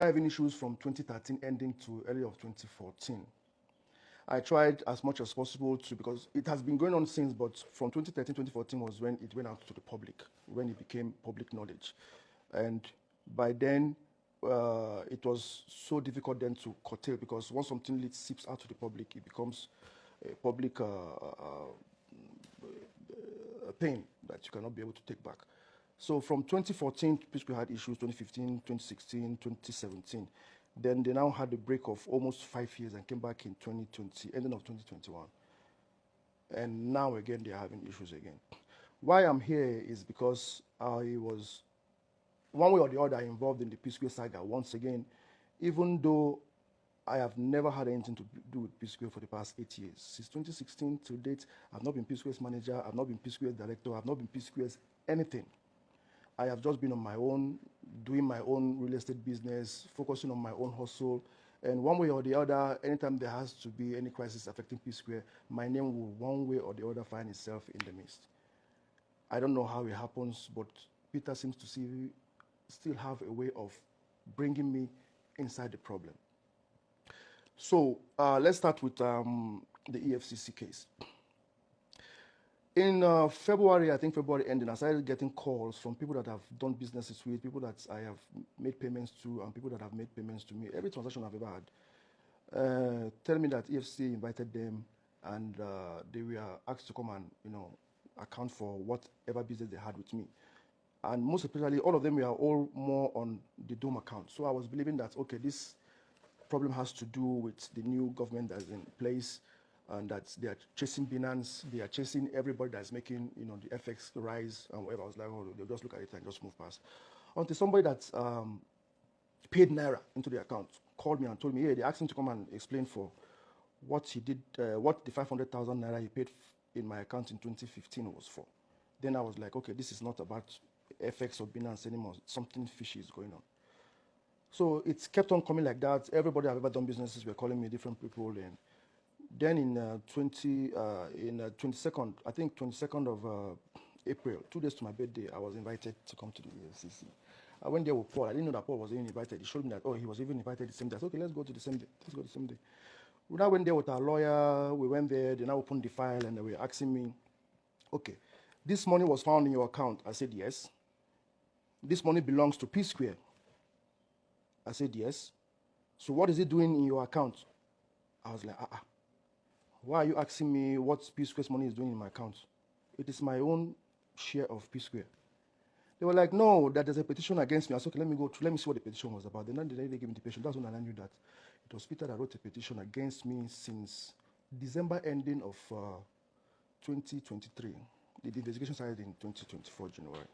having issues from 2013 ending to early of 2014. I tried as much as possible to, because it has been going on since, but from 2013, 2014 was when it went out to the public, when it became public knowledge. And by then, it was so difficult then to curtail, because once something seeps out to the public, it becomes a public pain that you cannot be able to take back. So from 2014, psqure had issues, 2015, 2016, 2017. Then they now had a break of almost 5 years and came back in 2020, ending of 2021. And now again, they're having issues again. Why I'm here is because I was, one way or the other, involved in the psqure saga once again, even though I have never had anything to do with psqure for the past 8 years. Since 2016 to date, I've not been psquare's manager, I've not been psquare's director, I've not been psquare's anything. I have just been on my own, doing my own real estate business, focusing on my own hustle. And one way or the other, anytime there has to be any crisis affecting psqure, my name will one way or the other find itself in the midst. I don't know how it happens, but Peter seems to still have a way of bringing me inside the problem. So let's start with the EFCC case. In February, I think February ending, I started getting calls from people that I've done businesses with, people that I have made payments to, and people that have made payments to me. Every transaction I've ever had, telling me that EFCC invited them, and they were asked to come and account for whatever business they had with me. And most especially, all of them were all more on the Dome account. So I was believing that, okay, this problem has to do with the new government that's in place, and that they are chasing Binance, they are chasing everybody that's making the FX rise and whatever. I was like, oh, they'll just look at it and just move past. Until somebody that paid Naira into the account called me and told me, hey, they asked him to come and explain for what he did, what the 500,000 Naira he paid in my account in 2015 was for. Then I was like, okay, this is not about FX or Binance anymore. Something fishy is going on. So it's kept on coming like that. Everybody I've ever done businesses were calling me, different people. And then in 22nd, I think 22nd of April, 2 days to my birthday, I was invited to come to the EFCC. I went there with Paul. I didn't know that Paul was even invited. He showed me that, oh, he was even invited the same day. I said, okay, let's go to the same day. Let's go the same day. We now went there with our lawyer. We went there. They now opened the file, and they were asking me, okay, this money was found in your account. I said, yes. This money belongs to psqure. I said, yes. So what is it doing in your account? I was like, why are you asking me what psquare's money is doing in my account? It is my own share of psqure. They were like, no, that there's a petition against me. I said, okay, let me go through, let me see what the petition was about. Then they gave me the petition. That's when I knew that it was Peter that wrote a petition against me since December ending of 2023. The investigation started in 2024, January.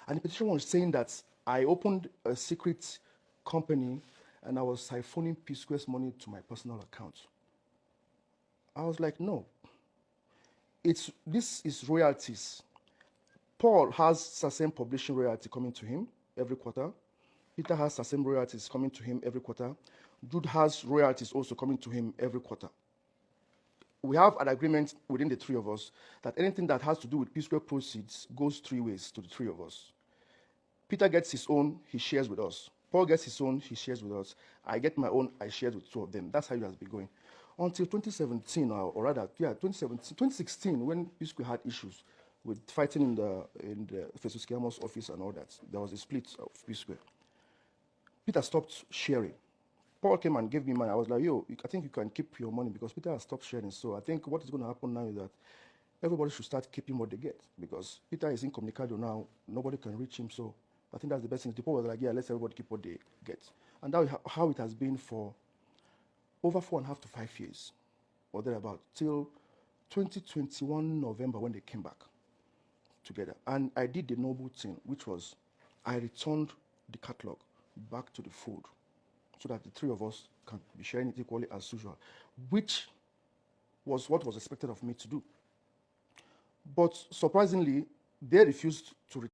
And the petition was saying that I opened a secret company and I was siphoning psquare's money to my personal account. I was like, no. This is royalties. Paul has the same publishing royalty coming to him every quarter. Peter has the same royalties coming to him every quarter. Jude has royalties also coming to him every quarter. We have an agreement within the three of us that anything that has to do with psqure proceeds goes 3 ways to the three of us. Peter gets his own, he shares with us. Paul gets his own, he shares with us. I get my own, I share with 2 of them. That's how it has been going. Until 2017, or rather, 2016, when psqure had issues with fighting in the EFCC office and all that, there was a split of psqure. Peter stopped sharing. Paul came and gave me money. I was like, yo, I think you can keep your money because Peter has stopped sharing. So I think what is going to happen now is that everybody should start keeping what they get because Peter is incommunicado now. Nobody can reach him. So I think that's the best thing. The people were like, yeah, let's everybody keep what they get. And that's how it has been for over 4.5 to 5 years or thereabout till 2021 November when they came back together. And I did the noble thing, which was I returned the catalog back to the fold so that the three of us can be sharing it equally as usual, which was what was expected of me to do. But surprisingly, they refused to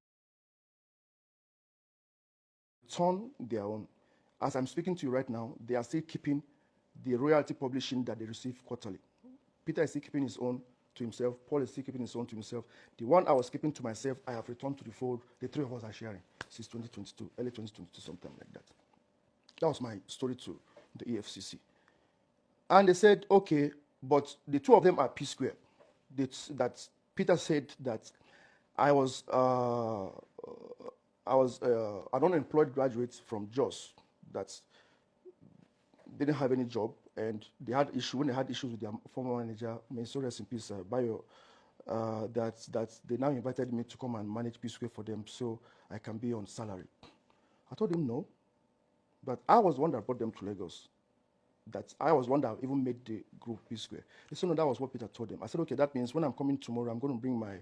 return their own. As I'm speaking to you right now, they are still keeping the royalty publishing that they receive quarterly. Peter is still keeping his own to himself. Paul is still keeping his own to himself. The one I was keeping to myself, I have returned to the fold. The three of us are sharing since 2022, early 2022, sometime like that. That was my story to the EFCC. And they said, okay, but the two of them are psqure. That Peter said that I was an unemployed graduate from Jos that didn't have any job, and they had issue when they had issues with their former manager, may so rest in peace, Bayo, that they now invited me to come and manage psqure for them so I can be on salary. I told him no, but I was the one that brought them to Lagos. That I was one that even made the group psqure. They said no, that was what Peter told them. I said, okay, that means when I'm coming tomorrow, I'm going to bring my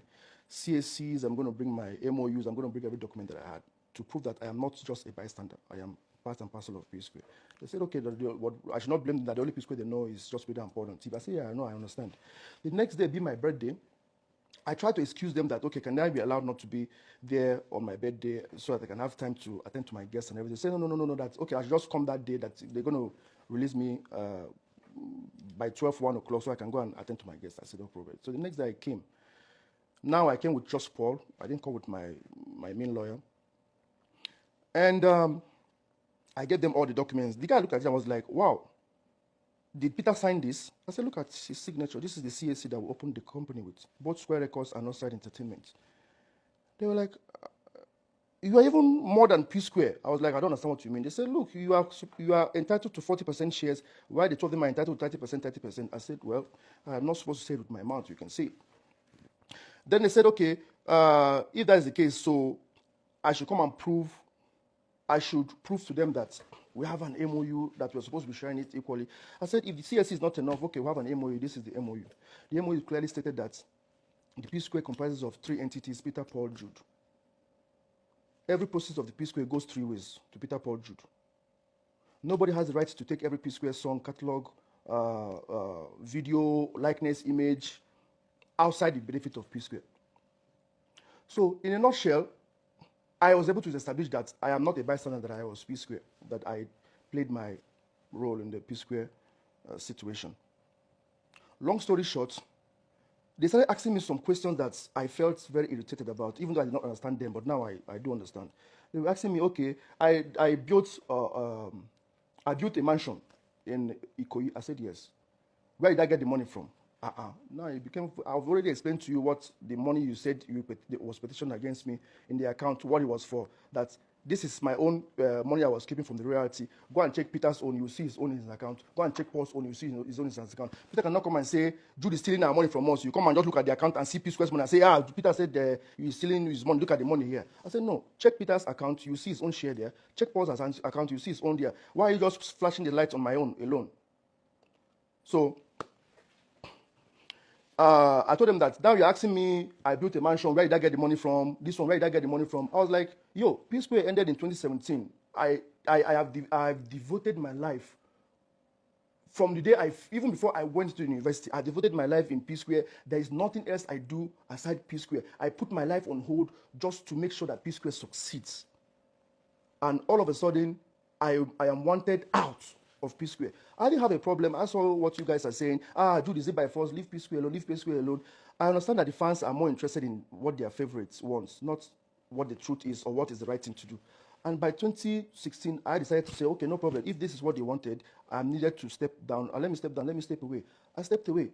CACs, I'm going to bring my MOUs, I'm going to bring every document that I had to prove that I am not just a bystander. I am part and parcel of psqure. They said, okay, what, I should not blame them that the only psqure they know is just Peter and Paul on TV. I said, yeah, I know, I understand. The next day, being my birthday, I tried to excuse them that, okay, can I be allowed not to be there on my birthday so that I can have time to attend to my guests and everything? They said, no, that's okay, I should just come that day, that they're going to release me by 12, 1 o'clock so I can go and attend to my guests. I said, no problem. So the next day I came. Now I came with just Paul. I didn't come with my main lawyer. And I gave them all the documents. The guy looked at it and was like, wow, did Peter sign this? I said, look at his signature. This is the CAC that we opened the company with, both Square Records and Outside Entertainment. They were like, you are even more than psqure. I was like, I don't understand what you mean. They said, look, you are entitled to 40% shares, while the two of them are entitled to 30%, 30%. I said, well, I'm not supposed to say it with my mouth. You can see it. Then they said, okay, if that is the case, so I should come and prove, I should prove to them that we have an MOU, that we're supposed to be sharing it equally. I said, if the CSC is not enough, okay, we have an MOU, this is the MOU. The MOU clearly stated that the psqure comprises of 3 entities, Peter, Paul, Jude. Every process of the psqure goes 3 ways to Peter, Paul, Jude. Nobody has the right to take every psqure song, catalog, video, likeness, image, outside the benefit of psqure. So, in a nutshell, I was able to establish that I am not a bystander, that I was psqure, that I played my role in the psqure situation. Long story short, they started asking me some questions that I felt very irritated about, even though I did not understand them, but now I do understand. They were asking me, okay, I built a mansion in Ikoyi. I said, yes. Where did I get the money from? Now it became, I've already explained to you what the money you said was petitioned against me in the account, what it was for, that this is my own money I was keeping from the royalty. Go and check Peter's own, you see his own in his account. Go and check Paul's own, you see his own in his account. Peter cannot come and say, Jude is stealing our money from us. You come and just look at the account and see psquare's money and say, Peter said he's stealing his money, look at the money here. I said, no, check Peter's account, you see his own share there. Check Paul's account, you see his own there. Why are you just flashing the light on my own alone? So, I told them that now you're asking me, I built a mansion, where did I get the money from? This one, where did I get the money from? I was like, yo, psqure ended in 2017. I have devoted my life from the day even before I went to university. I devoted my life in psqure. There is nothing else I do aside psqure. I put my life on hold just to make sure that psqure succeeds. And all of a sudden, I am wanted out of psqure. I didn't have a problem. I saw what you guys are saying. Jude, is it by force? Leave psqure alone, leave psqure alone. I understand that the fans are more interested in what their favorites want, not what the truth is or what is the right thing to do. And by 2016, I decided to say, okay, no problem. If this is what they wanted, I needed to step down. Let me step down, let me step away. I stepped away.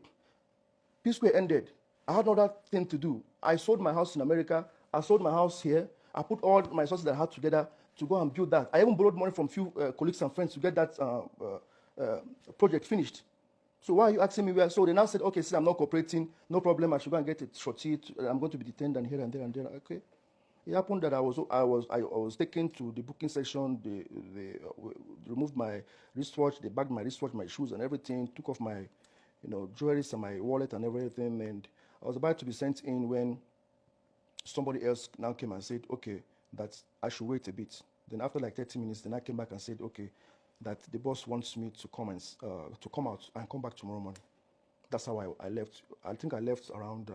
psqure ended. I had another thing to do. I sold my house in America. I sold my house here. I put all my resources that I had together to go and build that. I even borrowed money from few colleagues and friends to get that project finished. So why are you asking me where? So they now said, okay, since I'm not cooperating, no problem, I should go and get a shorty. I'm going to be detained and here and there and there. Okay. It happened that I was taken to the booking section. They removed my wristwatch. They bagged my wristwatch, my shoes and everything. Took off my, jewelry and my wallet and everything. And I was about to be sent in when somebody else now came and said, okay, that I should wait a bit. Then after like 30 minutes, then I came back and said, okay, that the boss wants me to come and to come out and come back tomorrow morning. That's how I left. I think I left around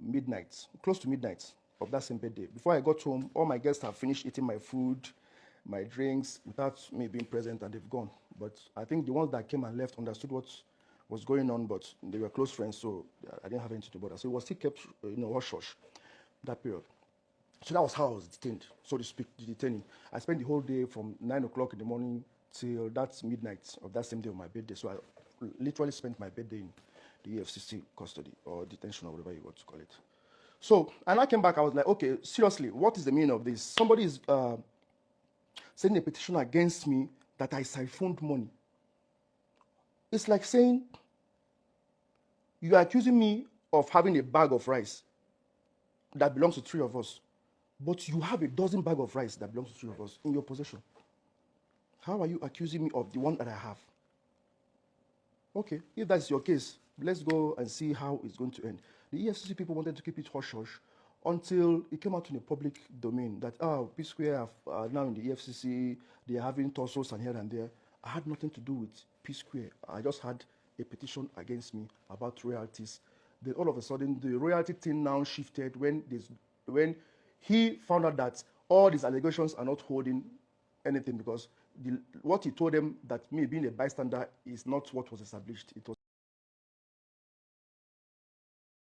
midnight, close to midnight of that same birthday. Before I got home, all my guests have finished eating my food, my drinks, without me being present, and they've gone. But I think the ones that came and left understood what was going on, but they were close friends, so I didn't have anything to bother. So it was still kept, hush-hush, that period. So that was how I was detained, so to speak, detaining. I spent the whole day from 9 o'clock in the morning till that midnight of that same day of my birthday. So I literally spent my birthday in the EFCC custody or detention or whatever you want to call it. So, and I came back, I was like, okay, seriously, what is the meaning of this? Somebody is sending a petition against me that I siphoned money. It's like saying, you are accusing me of having a bag of rice that belongs to 3 of us, but you have a dozen bags of rice that belongs to 3 of us in your possession. How are you accusing me of the one that I have? Okay, if that's your case, let's go and see how it's going to end. The EFCC people wanted to keep it hush-hush until it came out in the public domain that, psqure are now in the EFCC, they are having tussles and here and there. I had nothing to do with psqure. I just had a petition against me about royalties. Then all of a sudden, the royalty thing now shifted when he found out that all these allegations are not holding anything, because what he told them, that me being a bystander, is not what was established. It was